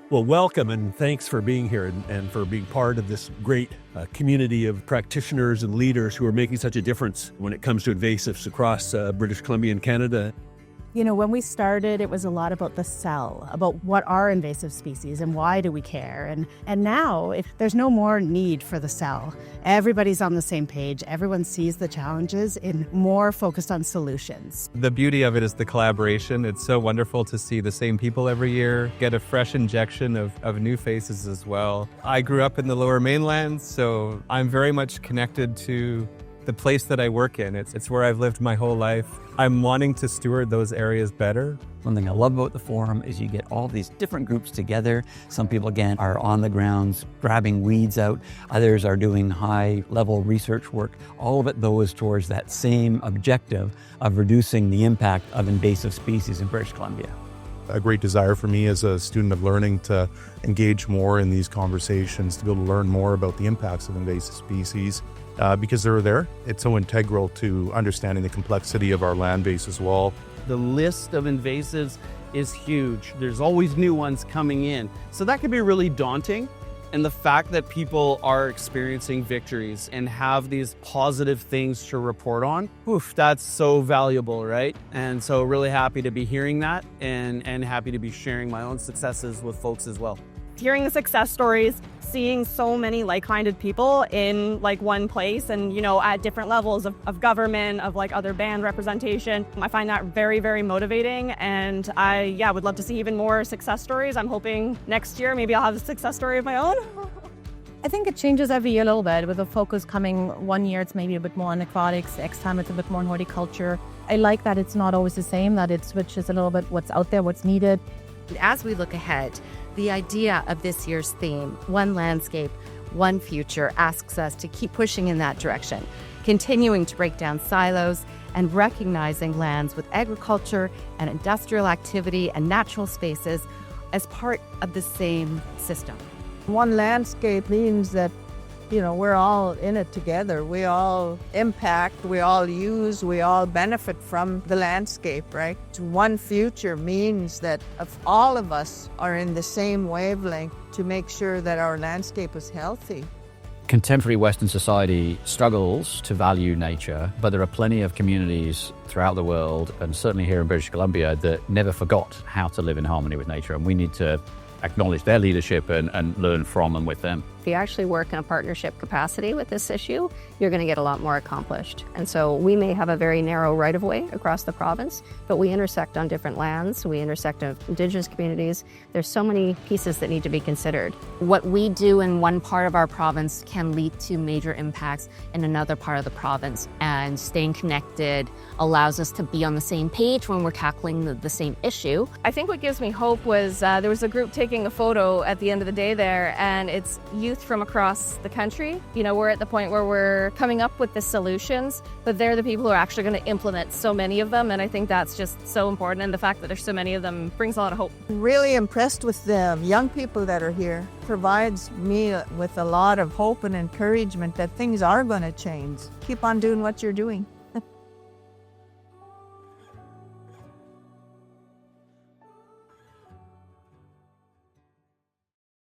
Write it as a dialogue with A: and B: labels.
A: Well, welcome and thanks for being here and for being part of this great community of practitioners and leaders who are making such a difference when it comes to invasives across British Columbia and Canada.
B: You know, when we started, it was a lot about the cell, about what are invasive species and why do we care. And now, there's no more need for the cell. Everybody's on the same page. Everyone sees the challenges and more focused on solutions.
C: The beauty of it is the collaboration. It's so wonderful to see the same people every year, get a fresh injection of new faces as well. I grew up in the Lower Mainland, so I'm very much connected to the place that I work in. It's where I've lived my whole life. I'm wanting to steward those areas better.
D: One thing I love about the forum is you get all these different groups together. Some people, again, are on the grounds grabbing weeds out. Others are doing high-level research work. All of it, though, is towards that same objective of reducing the impact of invasive species in British Columbia.
E: A great desire for me as a student of learning to engage more in these conversations, to be able to learn more about the impacts of invasive species. Because they're there, it's so integral to understanding the complexity of our land base as well.
F: The list of invasives is huge. There's always new ones coming in. So that can be really daunting. And the fact that people are experiencing victories and have these positive things to report on, that's so valuable, right? And so really happy to be hearing that and happy to be sharing my own successes with folks as well.
G: Hearing the success stories, seeing so many like-minded people in one place and, at different levels of government, of other band representation. I find that very, very motivating. And I would love to see even more success stories. I'm hoping next year, maybe I'll have a success story of my own.
B: I think it changes every year a little bit, with the focus coming one year it's maybe a bit more on aquatics, next time it's a bit more on horticulture. I like that it's not always the same, that it switches a little bit what's out there, what's needed.
H: As we look ahead, the idea of this year's theme, One Landscape, One Future, asks us to keep pushing in that direction, continuing to break down silos and recognizing lands with agriculture and industrial activity and natural spaces as part of the same system.
I: One landscape means that, we're all in it together. We all impact, we all use, we all benefit from the landscape, right? One future means that if all of us are in the same wavelength to make sure that our landscape is healthy.
J: Contemporary Western society struggles to value nature, but there are plenty of communities throughout the world, and certainly here in British Columbia, that never forgot how to live in harmony with nature, and we need to acknowledge their leadership and learn from and with them.
K: If you actually work in a partnership capacity with this issue, you're going to get a lot more accomplished. And so we may have a very narrow right-of-way across the province, but we intersect on different lands, we intersect with Indigenous communities. There's so many pieces that need to be considered.
H: What we do in one part of our province can lead to major impacts in another part of the province, and staying connected allows us to be on the same page when we're tackling the same issue.
G: I think what gives me hope was there was a group taking a photo at the end of the day there, and it's youth from across the country. We're at the point where we're coming up with the solutions, but they're the people who are actually going to implement so many of them, and I think that's just so important, and the fact that there's so many of them brings a lot of hope.
I: Really impressed with the young people that are here. Provides me with a lot of hope and encouragement that things are going to change. Keep on doing what you're doing.